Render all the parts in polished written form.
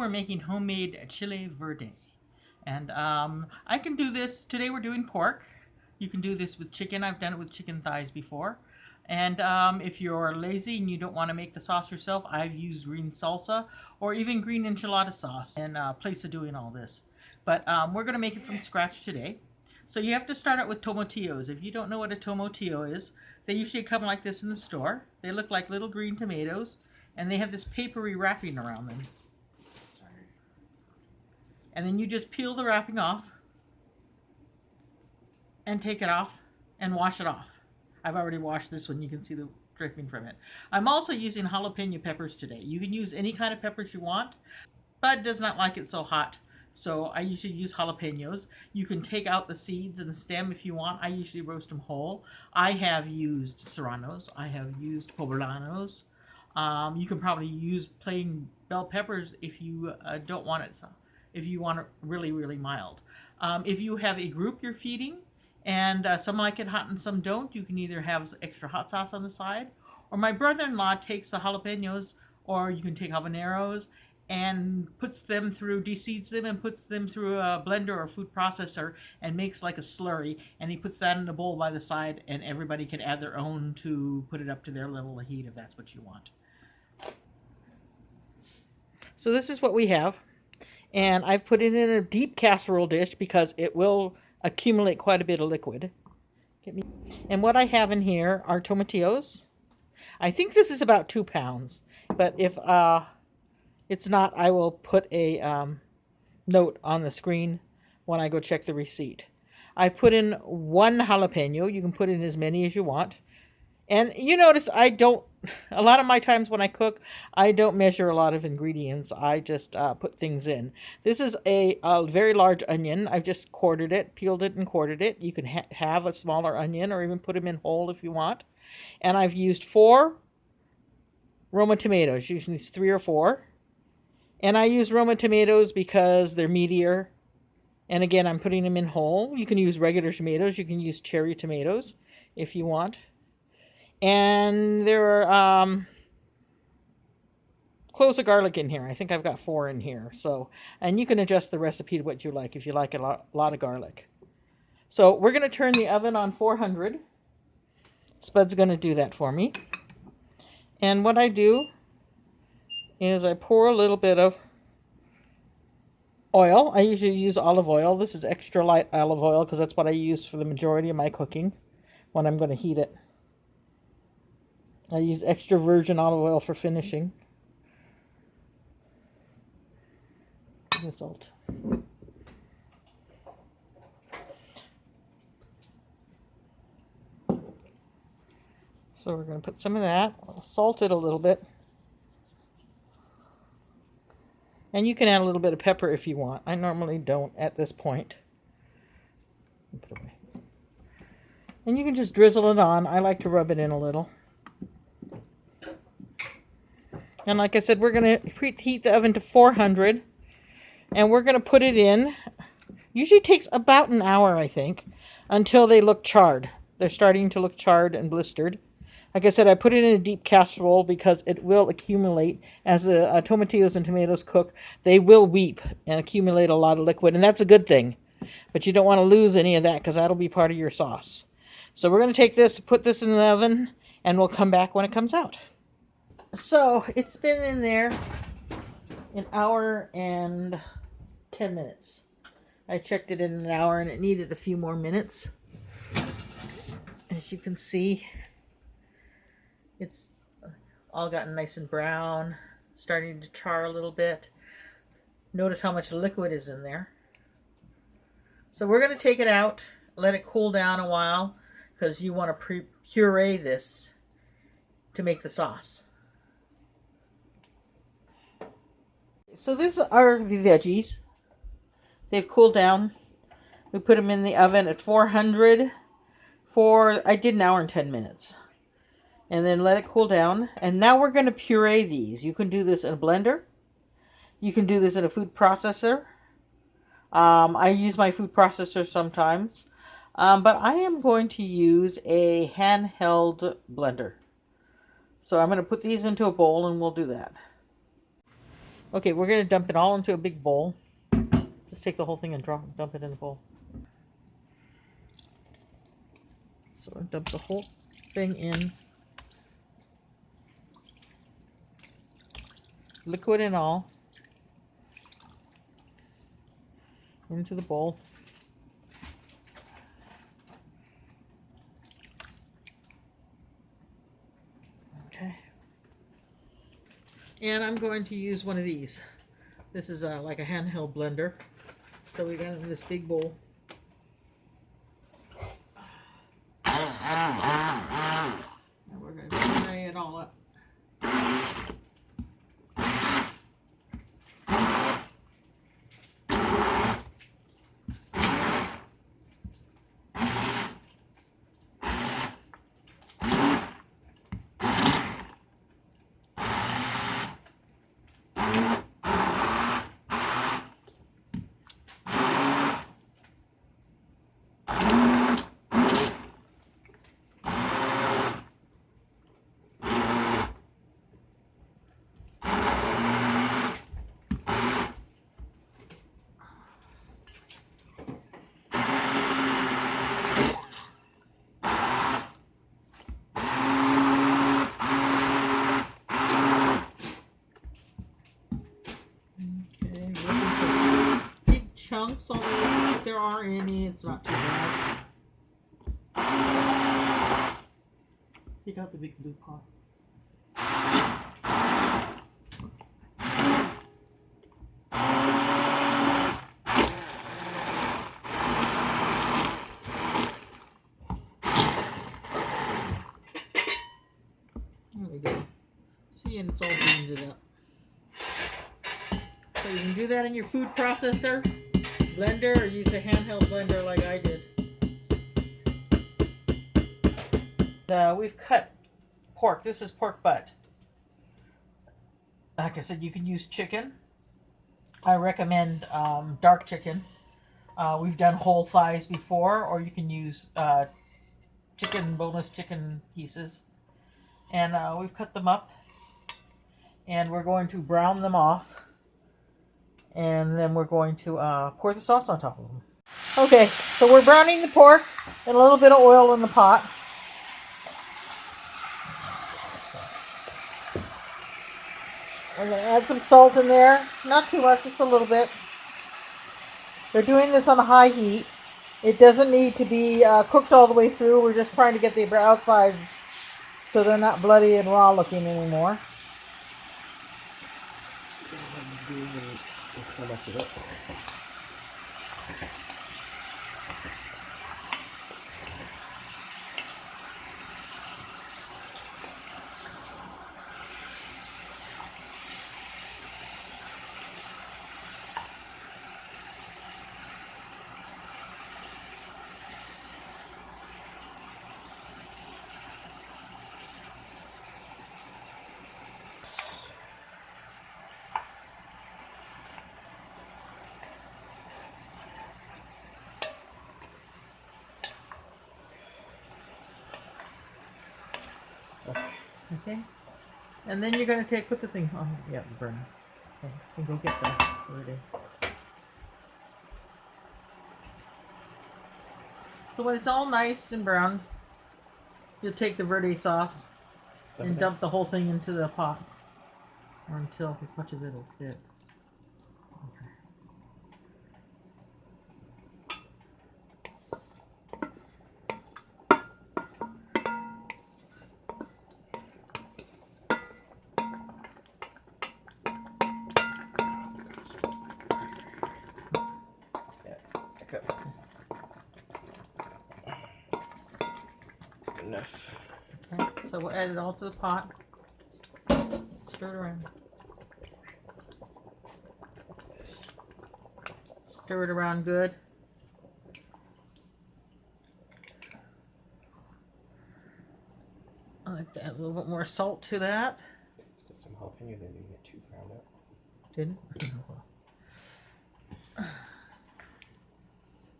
we're making homemade Chile Verde. And I can do this, today we're doing pork. You can do this with chicken. I've done it with chicken thighs before. And if you're lazy and you don't want to make the sauce yourself, I've used green salsa or even green enchilada sauce in place of doing all this. But we're going to make it from scratch today. So you have to start out with tomatillos. If you don't know what a tomatillo is, they usually come like this in the store. They look like little green tomatoes, and they have this papery wrapping around them. And then you just peel the wrapping off and take it off and wash it off. I've already washed this one. You can see the dripping from it. I'm also using jalapeno peppers today. You can use any kind of peppers you want. Bud does not like it so hot, so I usually use jalapenos. You can take out the seeds and the stem if you want. I usually roast them whole. I have used serranos. I have used poblanos. You can probably use plain bell peppers if you don't want it, if you want it really, really mild. If you have a group you're feeding, and some like it hot and some don't, you can either have extra hot sauce on the side, or my brother-in-law takes the jalapenos, or you can take habaneros, and puts them through, de-seeds them and puts them through a blender or food processor and makes like a slurry, and he puts that in a bowl by the side, and everybody can add their own to put it up to their level of heat if that's what you want. So this is what we have, and I've put it in a deep casserole dish because it will accumulate quite a bit of liquid. And what I have in here are tomatillos. I think this is about 2 pounds, but if it's not, I will put a note on the screen when I go check the receipt. I put in 1 jalapeno. You can put in as many as you want. And you notice a lot of my times when I cook, I don't measure a lot of ingredients. I just put things in. This is a very large onion. I've just quartered it, peeled it and quartered it. You can have a smaller onion or even put them in whole if you want. And I've used 4 Roma tomatoes, usually 3 or 4. And I use Roma tomatoes because they're meatier. And again, I'm putting them in whole. You can use regular tomatoes. You can use cherry tomatoes if you want. And there are cloves of garlic in here. I think I've got 4 in here. So, and you can adjust the recipe to what you like if you like a lot of garlic. So we're going to turn the oven on 400. Spud's going to do that for me. And what I do is I pour a little bit of oil. I usually use olive oil. This is extra light olive oil because that's what I use for the majority of my cooking when I'm going to heat it. I use extra virgin olive oil for finishing. The salt. So we're going to put some of that. I'll salt it a little bit. And you can add a little bit of pepper if you want. I normally don't at this point. Put it away. And you can just drizzle it on. I like to rub it in a little. And like I said, we're going to preheat the oven to 400. And we're going to put it in. Usually takes about an hour, I think, until they look charred. They're starting to look charred and blistered. Like I said, I put it in a deep casserole because it will accumulate. As the tomatillos and tomatoes cook, they will weep and accumulate a lot of liquid. And that's a good thing. But you don't want to lose any of that because that'll be part of your sauce. So we're going to take this, put this in the oven, and we'll come back when it comes out. So it's been in there an hour and 10 minutes. I checked it in an hour and it needed a few more minutes. As you can see, it's all gotten nice and brown, starting to char a little bit. Notice how much liquid is in there. So we're going to take it out, let it cool down a while, because you want to puree this to make the sauce. So these are the veggies. They've cooled down. We put them in the oven at 400 I did an hour and 10 minutes. And then let it cool down. And now we're going to puree these. You can do this in a blender. You can do this in a food processor. I use my food processor sometimes. But I am going to use a handheld blender. So I'm going to put these into a bowl and we'll do that. Okay, we're going to dump it all into a big bowl. Just take the whole thing and dump it in the bowl. So I dump the whole thing in. Liquid and all. Into the bowl. Okay. And I'm going to use one of these. This is like a handheld blender. So we got it in this big bowl. And we're going to fry it all up. Chunks, although if there are any, it's not too bad. Take out the big blue pot. There we go. See, and it's all blended up. So you can do that in your food processor, blender, or use a handheld blender like I did. We've cut pork. This is pork butt. Like I said, you can use chicken. I recommend dark chicken. We've done whole thighs before, or you can use boneless chicken pieces. And we've cut them up. And we're going to brown them off. And then we're going to pour the sauce on top of them. Okay, so we're browning the pork and a little bit of oil in the pot. We're going to add some salt in there. Not too much, just a little bit. They're doing this on a high heat. It doesn't need to be cooked all the way through. We're just trying to get the outsides so they're not bloody and raw looking anymore. Okay, and then you're going to put the thing on. Yeah, burn. Okay, you can go get that already. So when it's all nice and brown, you'll take the verde sauce and dump the whole thing into the pot, or until as much of it will fit. Okay. Enough. Okay, so we'll add it all to the pot. Stir it around. Yes. Stir it around good. I like to add a little bit more salt to that. Put some jalapeno, then you get too ground up. Didn't?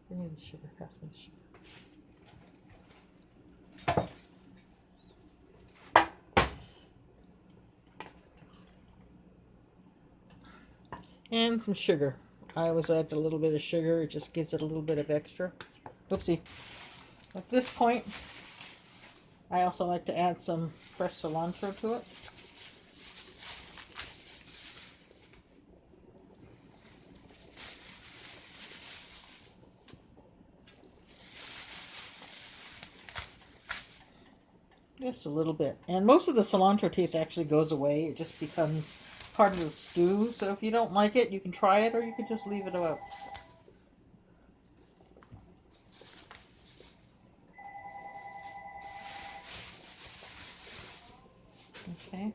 Give me the sugar. Pass me the sugar. And some sugar. I always add a little bit of sugar. It just gives it a little bit of extra. Oopsie. At this point, I also like to add some fresh cilantro to it. Just a little bit. And most of the cilantro taste actually goes away. It just becomes part of the stew. So if you don't like it, you can try it or you can just leave it out. Okay.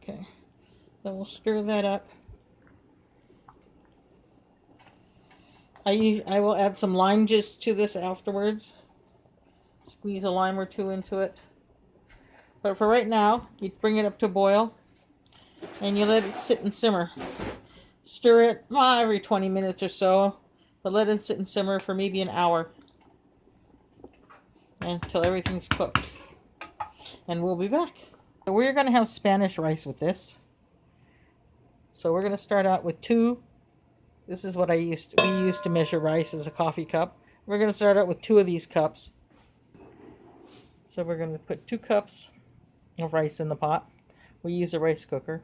Okay. Then we'll stir that up. I will add some lime juice to this afterwards. Squeeze a lime or two into it. But for right now, you bring it up to boil and you let it sit and simmer. Stir it every 20 minutes or so, but let it sit and simmer for maybe an hour until everything's cooked. And we'll be back. So we're going to have Spanish rice with this. So we're going to start out with 2. This is what we used to measure rice as a coffee cup. We're going to start out with 2 of these cups. So we're going to put 2 cups of rice in the pot. We use a rice cooker.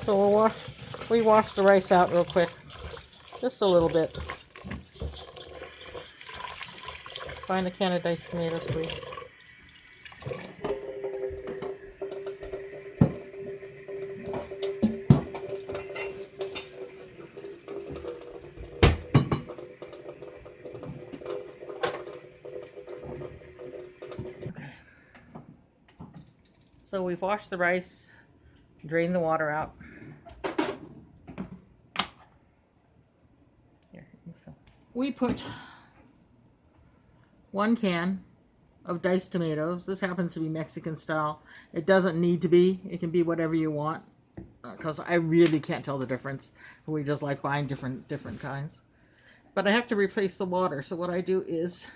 So we wash the rice out real quick. Just a little bit. Find a can of diced tomatoes, please. Okay. So we've washed the rice, drained the water out. Here, you fill. We put 1 can of diced tomatoes. This happens to be Mexican style. It doesn't need to be. It can be whatever you want. Because I really can't tell the difference. We just like buying different kinds. But I have to replace the water. So what I do is,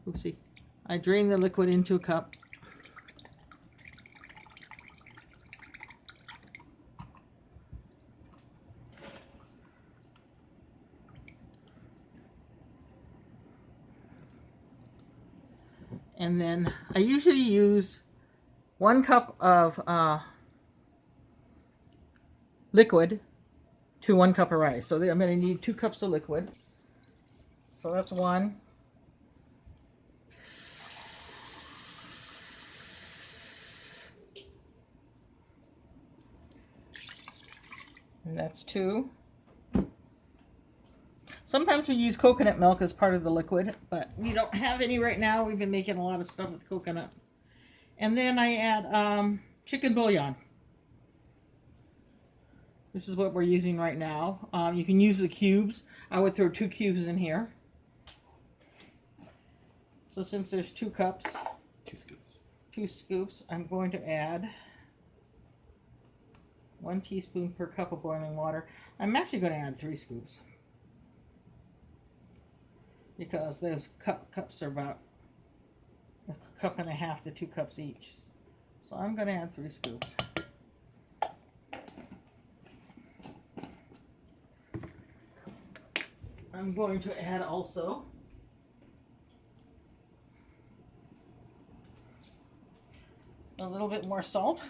oopsie, I drain the liquid into a cup. And then I usually use 1 cup of liquid to 1 cup of rice. So I'm going to need 2 cups of liquid. So that's 1. And that's 2. Sometimes we use coconut milk as part of the liquid, but we don't have any right now. We've been making a lot of stuff with coconut. And then I add chicken bouillon. This is what we're using right now. You can use the cubes. I would throw 2 cubes in here. So since there's 2 cups, 2 scoops, I'm going to add 1 teaspoon per cup of boiling water. I'm actually going to add 3 scoops. Because those cups are about 1.5 cups to 2 cups each. So I'm going to add 3 scoops. I'm going to add also a little bit more salt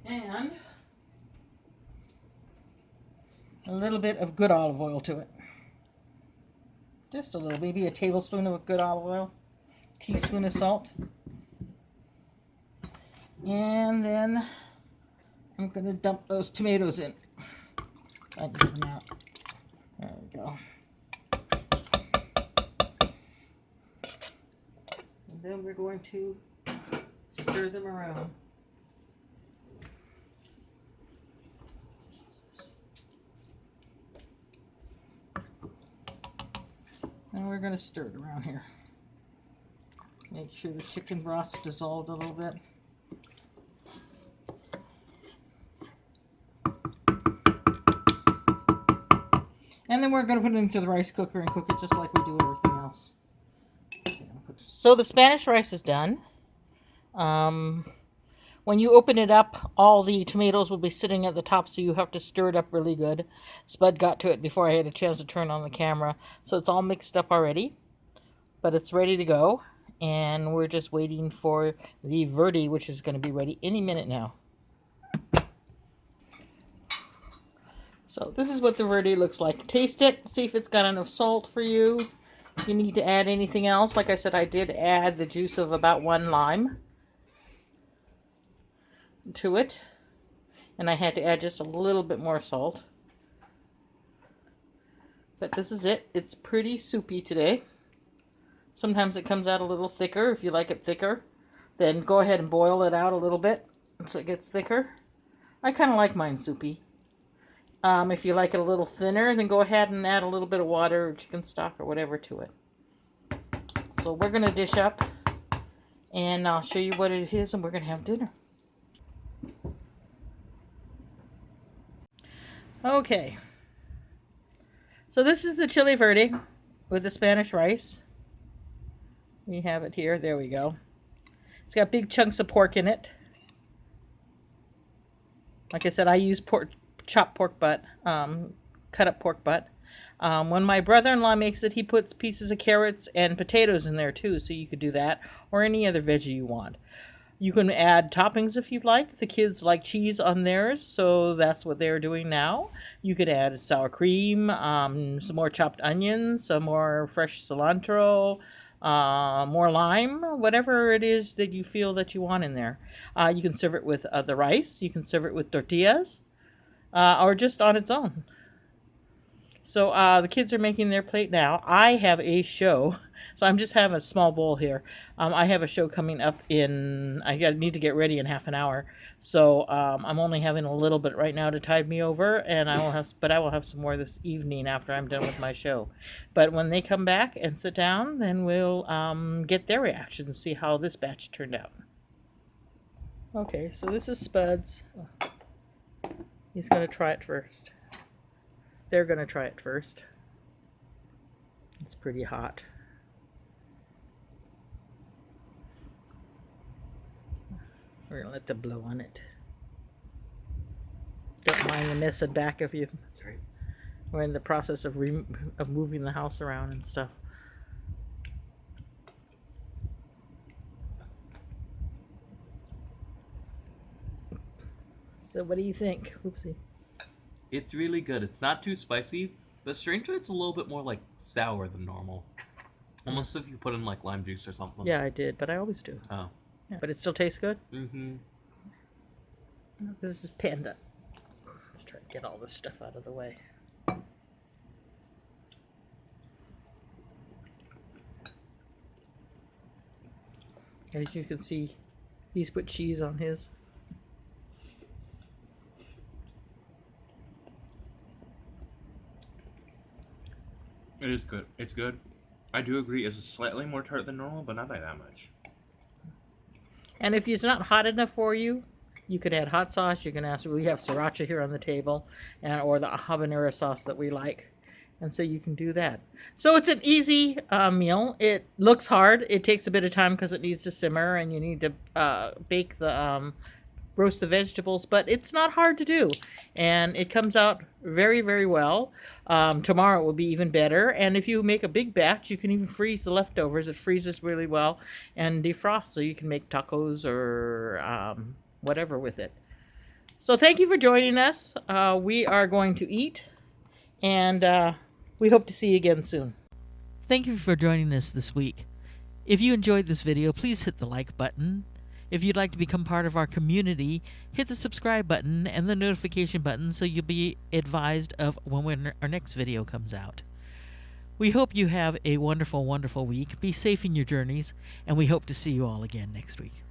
and a little bit of good olive oil to it. Just a little, maybe a tablespoon of good olive oil, teaspoon of salt. And then I'm going to dump those tomatoes in. I can get them out. There we go. And then we're going to stir them around. And we're going to stir it around here. Make sure the chicken broth's dissolved a little bit. And then we're going to put it into the rice cooker and cook it just like we do everything else. So the Spanish rice is done. When you open it up, all the tomatoes will be sitting at the top, so you have to stir it up really good. Spud got to it before I had a chance to turn on the camera. So it's all mixed up already, but it's ready to go. And we're just waiting for the verde, which is going to be ready any minute now. So this is what the verde looks like. Taste it, see if it's got enough salt for you. If you need to add anything else, like I said, I did add the juice of about 1 lime to it. And I had to add just a little bit more salt. But this is it. It's pretty soupy today. Sometimes it comes out a little thicker. If you like it thicker, then go ahead and boil it out a little bit so it gets thicker. I kind of like mine soupy. If you like it a little thinner, then go ahead and add a little bit of water or chicken stock or whatever to it. So we're going to dish up, and I'll show you what it is, and we're going to have dinner. Okay. So this is the Chile Verde with the Spanish rice. We have it here. There we go. It's got big chunks of pork in it. Like I said, I use chopped pork butt, cut up pork butt. When my brother-in-law makes it, he puts pieces of carrots and potatoes in there too, so you could do that, or any other veggie you want. You can add toppings if you'd like. The kids like cheese on theirs, so that's what they're doing now. You could add sour cream, some more chopped onions, some more fresh cilantro, more lime, whatever it is that you feel that you want in there. You can serve it with the rice. You can serve it with tortillas, or just on its own. So the kids are making their plate now. I have a show, so I'm just having a small bowl here. I have a show coming up in, I need to get ready in half an hour. So I'm only having a little bit right now to tide me over, and I will have some more this evening after I'm done with my show. But when they come back and sit down, then we'll get their reaction and see how this batch turned out. Okay, so this is Spud's. He's going to try it first. They're going to try it first. It's pretty hot. We're going to let them blow on it. Don't mind the mess in back of you. That's right. We're in the process of moving the house around and stuff. So what do you think? Oopsie. It's really good. It's not too spicy, but strangely it's a little bit more like sour than normal. Almost if you put in like lime juice or something. Yeah, I did, but I always do. Oh. Yeah, but it still tastes good? Mm-hmm. This is Panda. Let's try to get all this stuff out of the way. As you can see, he's put cheese on his. It is good. It's good. I do agree it's slightly more tart than normal, but not by that much. And if it's not hot enough for you, you could add hot sauce. You can ask, we have sriracha here on the table, or the habanero sauce that we like. And so you can do that. So it's an easy meal. It looks hard. It takes a bit of time because it needs to simmer, and you need to bake the roast the vegetables, but it's not hard to do, and it comes out very, very well. Tomorrow it will be even better, and if you make a big batch, you can even freeze the leftovers. It freezes really well and defrost, so you can make tacos or whatever with it. So thank you for joining us. We are going to eat, and we hope to see you again soon. Thank you for joining us this week. If you enjoyed this video, please hit the like button. If you'd like to become part of our community, hit the subscribe button and the notification button so you'll be advised of when our next video comes out. We hope you have a wonderful, wonderful week. Be safe in your journeys, and we hope to see you all again next week.